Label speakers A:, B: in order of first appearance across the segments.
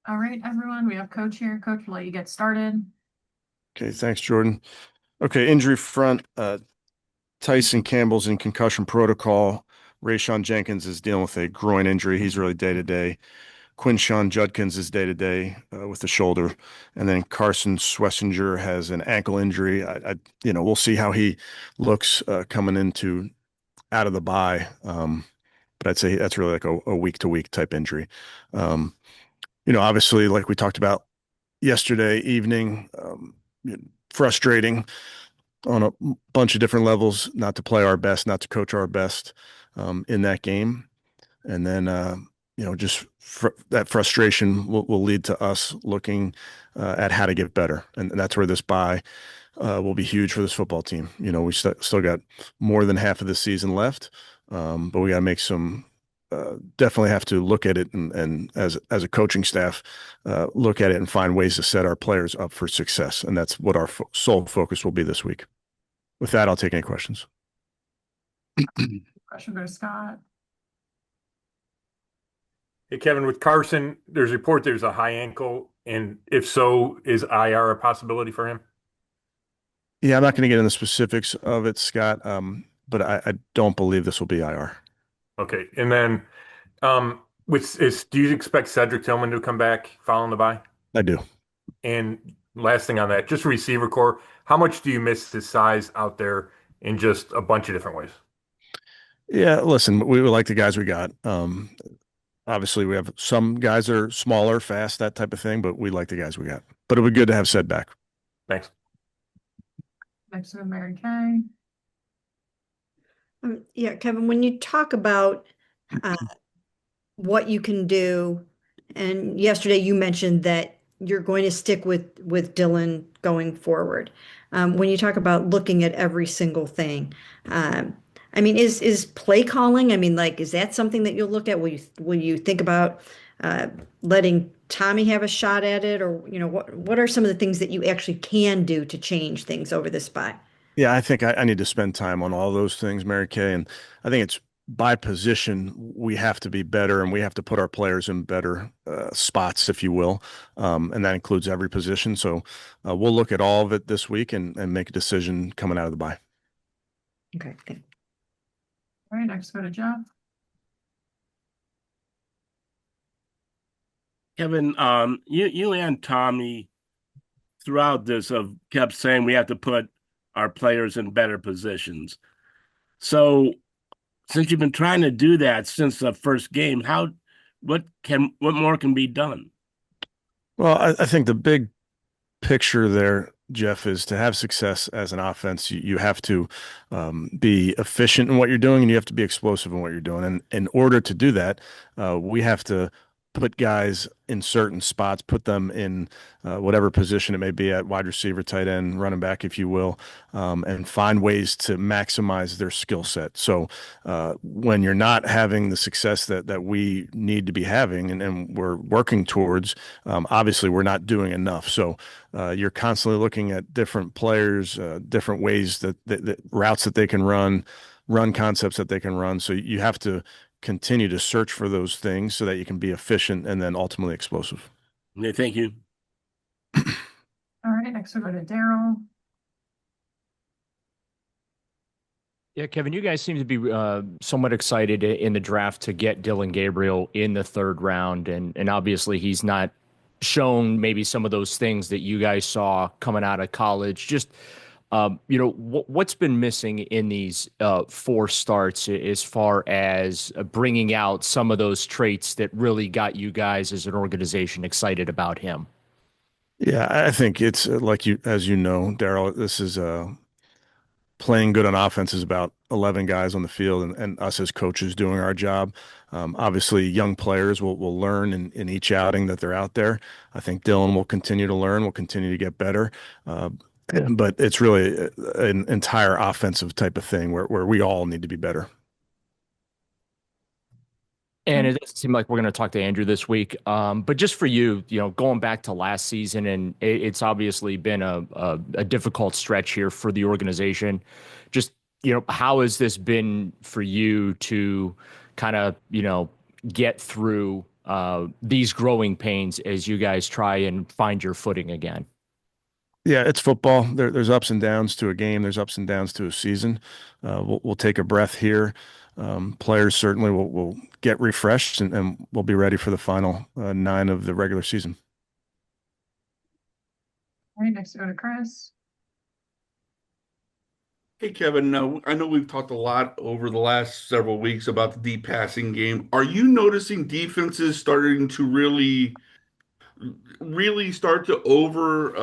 A: All right, everyone, we have Coach here. Coach, will let you get started.
B: Okay, thanks, Jordan. Okay, injury front. Tyson Campbell's in concussion protocol. Rayshon Jenkins is dealing with a groin injury. He's really day to day. Quinshawn Judkins is day to day with the shoulder, and then Carson Swessinger has an ankle injury. We'll see how he looks coming into out of the bye. But I'd say that's really like a week to week type injury. Um, Obviously, like we talked about yesterday evening, frustrating on a bunch of different levels, not to play our best, not to coach our best in that game. And then, just that frustration will lead to us looking at how to get better. And that's where this bye will be huge for this football team. We still got more than half of the season left, but we got to make some. Definitely have to look at it and as a coaching staff, look at it and find ways to set our players up for success. And that's what our sole focus will be this week. With that, I'll take any questions.
A: Question goes to Scott.
C: Hey, Kevin, with Carson, there's a report there's a high ankle, and if so, is IR a possibility for him?
B: Yeah, I'm not going to get into the specifics of it, Scott, but I don't believe this will be IR.
C: Okay, and then do you expect Cedric Tillman to come back following the bye?
B: I do.
C: And last thing on that, just receiver core, how much do you miss his size out there in just a bunch of different ways?
B: Yeah, listen, we like the guys we got. Obviously, we have some guys that are smaller, fast, that type of thing, but we like the guys we got. But it would be good to have Ced back.
C: Thanks.
A: Next to Mary Kay.
D: Yeah, Kevin, when you talk about uh, what you can do, and yesterday you mentioned that you're going to stick with Dylan going forward. When you talk about looking at every single thing, I mean, is play calling? I mean, like, is that something that you'll look at? Will you think about letting Tommy have a shot at it, or what are some of the things that you actually can do to change things over this spot?
B: Yeah, I think I need to spend time on all those things, Mary Kay. And I think it's by position, we have to be better and we have to put our players in better spots, if you will. And that includes every position. So we'll look at all of it this week and make a decision coming out of the bye.
D: Okay, thank
A: All right, next go to Jeff.
E: Kevin, you and Tommy throughout this have kept saying we have to put our players in better positions. So since you've been trying to do that since the first game, what more can be done?
B: Well, I think the big picture there, Jeff, is to have success as an offense, you have to be efficient in what you're doing and you have to be explosive in what you're doing. And in order to do that, we have to put guys in certain spots, put them in whatever position it may be at wide receiver, tight end, running back, if you will, and find ways to maximize their skill set. So when you're not having the success that we need to be having and we're working towards, obviously we're not doing enough. So you're constantly looking at different players, different ways that routes that they can run concepts that they can run. So you have to continue to search for those things so that you can be efficient and then ultimately explosive.
E: Yeah, thank you.
A: All right, next we'll go to Daryl.
F: Yeah, Kevin, you guys seem to be somewhat excited in the draft to get Dylan Gabriel in the third round, and obviously he's not shown maybe some of those things that you guys saw coming out of college. Just what's been missing in these four starts as far as bringing out some of those traits that really got you guys as an organization excited about him?
B: Yeah, I think it's like as you know, Daryl, this is playing good on offense is about 11 guys on the field and us as coaches doing our job. Obviously, young players will learn in each outing that they're out there. I think Dylan will continue to learn, will continue to get better. But it's really an entire offensive type of thing where we all need to be better.
F: And it doesn't seem like we're going to talk to Andrew this week. But just for you, going back to last season, and it's obviously been a difficult stretch here for the organization. Just, how has this been for you to kind of, get through these growing pains as you guys try and find your footing again?
B: Yeah, it's football. There's ups and downs to a game. There's ups and downs to a season. We'll take a breath here. Players certainly will get refreshed and we'll be ready for the final 9 of the regular season.
A: All right, next we go to Chris.
G: Hey, Kevin, I know we've talked a lot over the last several weeks about the deep passing game. Are you noticing defenses starting to really start to over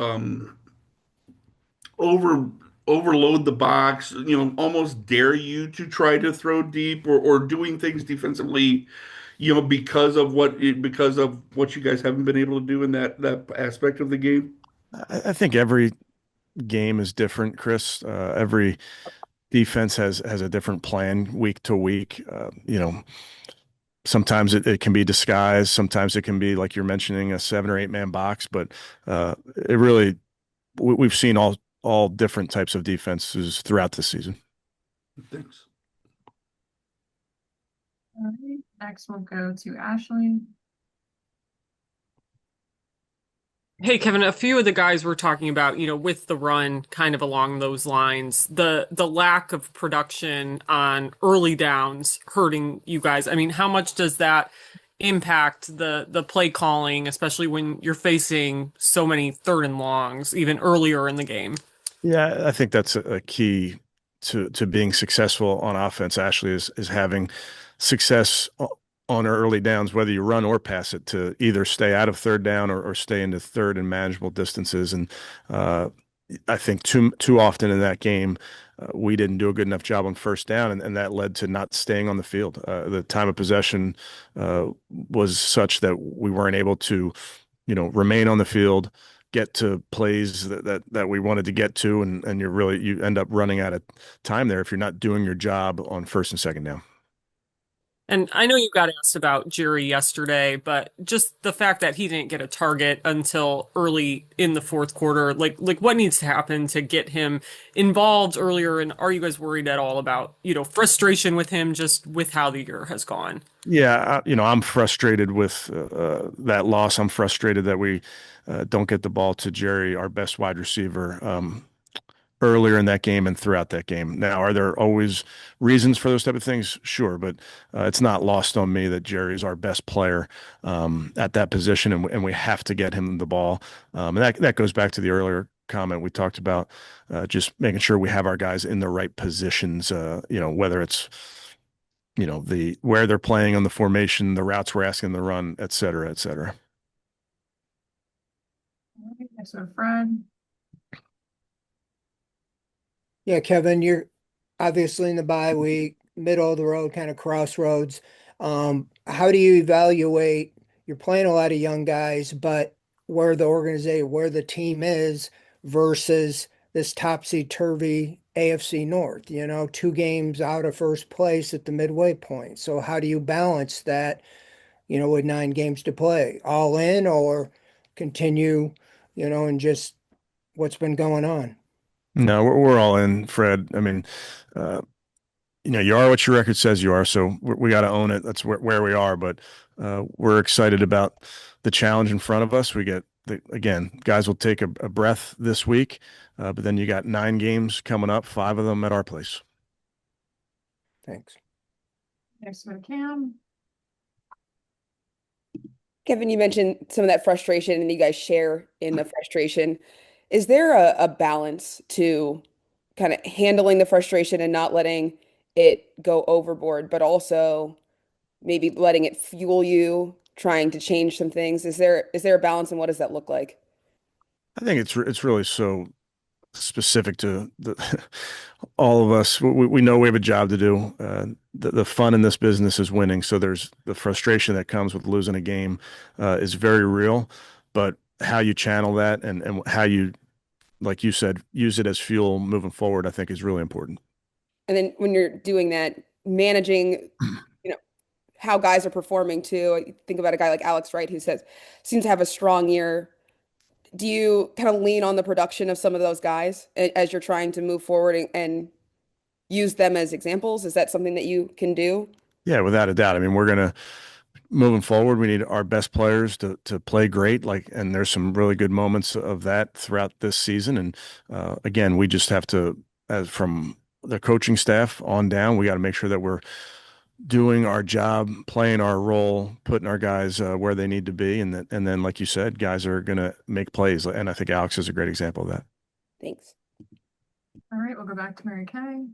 G: overload the box, almost dare you to try to throw deep or doing things defensively, because of what you guys haven't been able to do in that aspect of the game?
B: I think every game is different, Chris. Every defense has a different plan week to week. Sometimes it can be disguised. Sometimes it can be like you're mentioning a 7 or 8 man box, but it really we've seen all different types of defenses throughout the season.
G: Thanks.
A: All right, next we'll go to Ashley.
H: Hey, Kevin, a few of the guys were talking about, with the run kind of along those lines, the lack of production on early downs hurting you guys. I mean, how much does that impact the play calling, especially when you're facing so many 3rd and longs, even earlier in the game?
B: Yeah, I think that's a key to being successful on offense, Ashley, is having success on early downs, whether you run or pass it, to either stay out of 3rd down or stay into 3rd and manageable distances. And I think too often in that game, we didn't do a good enough job on 1st down, and that led to not staying on the field. The time of possession was such that we weren't able to, remain on the field, get to plays that we wanted to get to, and you end up running out of time there if you're not doing your job on 1st and 2nd down.
H: And I know you got asked about Jerry yesterday, but just the fact that he didn't get a target until early in the 4th quarter, like what needs to happen to get him involved earlier? And are you guys worried at all about, frustration with him just with how the year has gone?
B: Yeah, I'm frustrated with that loss. I'm frustrated that we don't get the ball to Jerry, our best wide receiver, earlier in that game and throughout that game. Now, are there always reasons for those type of things? Sure, but it's not lost on me that Jerry is our best player at that position, and we have to get him the ball. And that goes back to the earlier comment we talked about, just making sure we have our guys in the right positions. Whether it's where they're playing on the formation, the routes we're asking them to run, et cetera, et cetera.
A: All right, next we go to Fred.
I: Yeah, Kevin, you're obviously in the bye week, middle of the road, kind of crossroads. How do you evaluate? You're playing a lot of young guys, but where the organization, where the team is versus this topsy-turvy AFC North, 2 games out of 1st place at the midway point. So how do you balance that, with 9 games to play? All in or continue, and just what's been going on?
B: No, we're all in, Fred. I mean, you are what your record says you are, so we got to own it. That's where we are. But we're excited about the challenge in front of us. We get again, guys will take a breath this week, but then you got 9 games coming up, 5 of them at our place.
I: Thanks.
A: Next we go to Cam.
J: Kevin, you mentioned some of that frustration and you guys share in the frustration. Is there a balance to kind of handling the frustration and not letting it go overboard, but also maybe letting it fuel you, trying to change some things? Is there a balance, and what does that look like?
B: I think it's really so specific to all of us. We know we have a job to do. The fun in this business is winning. So there's the frustration that comes with losing a game is very real, but how you channel that and how you, like you said, use it as fuel moving forward, I think is really important.
J: And then when you're doing that, managing, how guys are performing too. I think about a guy like Alex Wright, who seems to have a strong year. Do you kind of lean on the production of some of those guys as you're trying to move forward and use them as examples? Is that something that you can do?
B: Yeah, without a doubt. I mean, we're going to moving forward, we need our best players to play great. And there's some really good moments of that throughout this season. And again, we just have to, as from the coaching staff on down, we got to make sure that we're doing our job, playing our role, putting our guys where they need to be, and then, like you said, guys are going to make plays. And I think Alex is a great example of that.
J: Thanks.
A: All right, we'll go back to Mary Kay.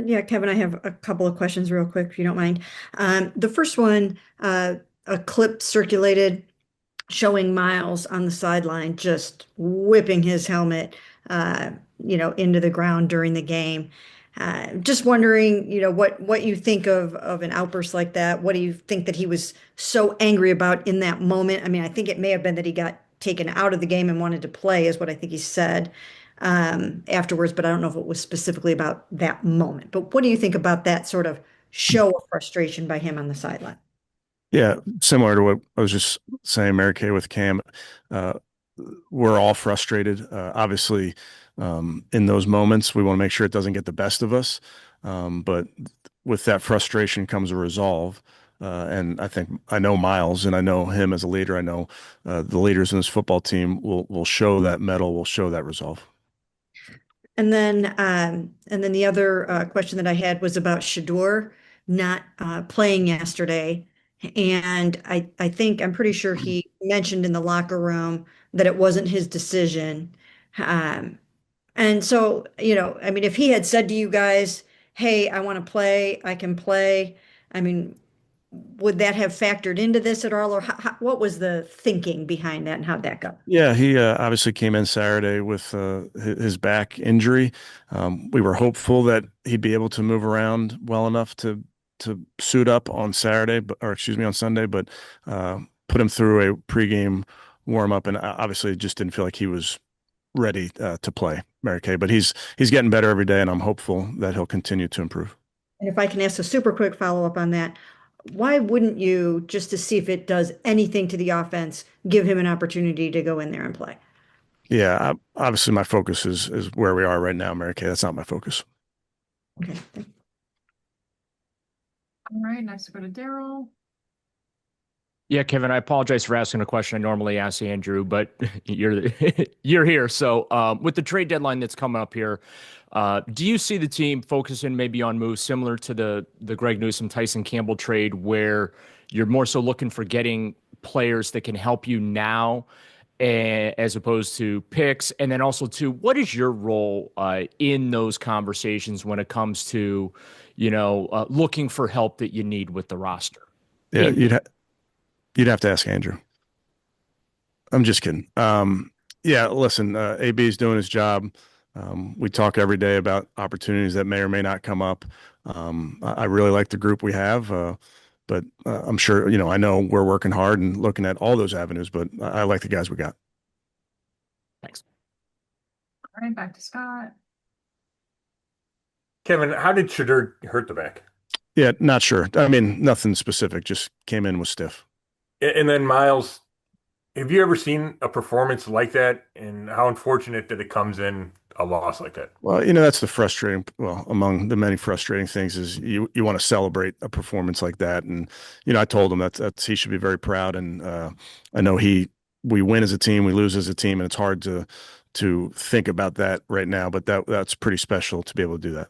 D: Yeah, Kevin, I have a couple of questions real quick, if you don't mind. The first one, a clip circulated showing Miles on the sideline just whipping his helmet, into the ground during the game. Just wondering, what you think of an outburst like that. What do you think that he was so angry about in that moment? I mean, I think it may have been that he got taken out of the game and wanted to play, is what I think he said afterwards, but I don't know if it was specifically about that moment. But what do you think about that sort of show of frustration by him on the sideline?
B: Yeah, similar to what I was just saying, Mary Kay, with Cam. We're all frustrated. Obviously, in those moments, we want to make sure it doesn't get the best of us. But with that frustration comes a resolve. And I know Miles, and I know him as a leader. I know the leaders in this football team will show that mettle, will show that resolve.
D: And then the other question that I had was about Shador not playing yesterday. And I'm pretty sure he mentioned in the locker room that it wasn't his decision. And so, I mean, if he had said to you guys, hey, I want to play, I can play, I mean, would that have factored into this at all? Or what was the thinking behind that and how'd that go?
B: Yeah, he obviously came in Saturday with his back injury. We were hopeful that he'd be able to move around well enough to suit up on Saturday, on Sunday, but put him through a pregame warm up, and obviously just didn't feel like he was ready to play, Mary Kay. But he's getting better every day, and I'm hopeful that he'll continue to improve.
D: And if I can ask a super quick follow-up on that, why wouldn't you, just to see if it does anything to the offense, give him an opportunity to go in there and play?
B: Yeah, obviously my focus is where we are right now, Mary Kay. That's not my focus.
D: Okay.
A: All right, next we'll go to Daryl.
F: Yeah, Kevin, I apologize for asking a question I normally ask Andrew, but you're here. So with the trade deadline that's coming up here, do you see the team focusing maybe on moves similar to the Greg Newsome, Tyson Campbell trade, where you're more so looking for getting players that can help you now as opposed to picks? And then also, too, what is your role in those conversations when it comes to, looking for help that you need with the roster?
B: Yeah, you'd have to ask Andrew. I'm just kidding. Yeah, listen, AB is doing his job. We talk every day about opportunities that may or may not come up. I really like the group we have, but I'm sure, I know we're working hard and looking at all those avenues, but I like the guys we got.
F: Thanks.
A: All right, back to Scott.
C: Kevin, how did Shador hurt the back?
B: Yeah, not sure. I mean, nothing specific, just came in with stiff.
C: And then Miles, have you ever seen a performance like that? And how unfortunate that it comes in a loss like that?
B: Well, that's the among the many frustrating things is you want to celebrate a performance like that. And, I told him that's he should be very proud. And I know we win as a team, we lose as a team, and it's hard to think about that right now, but that's pretty special to be able to do that.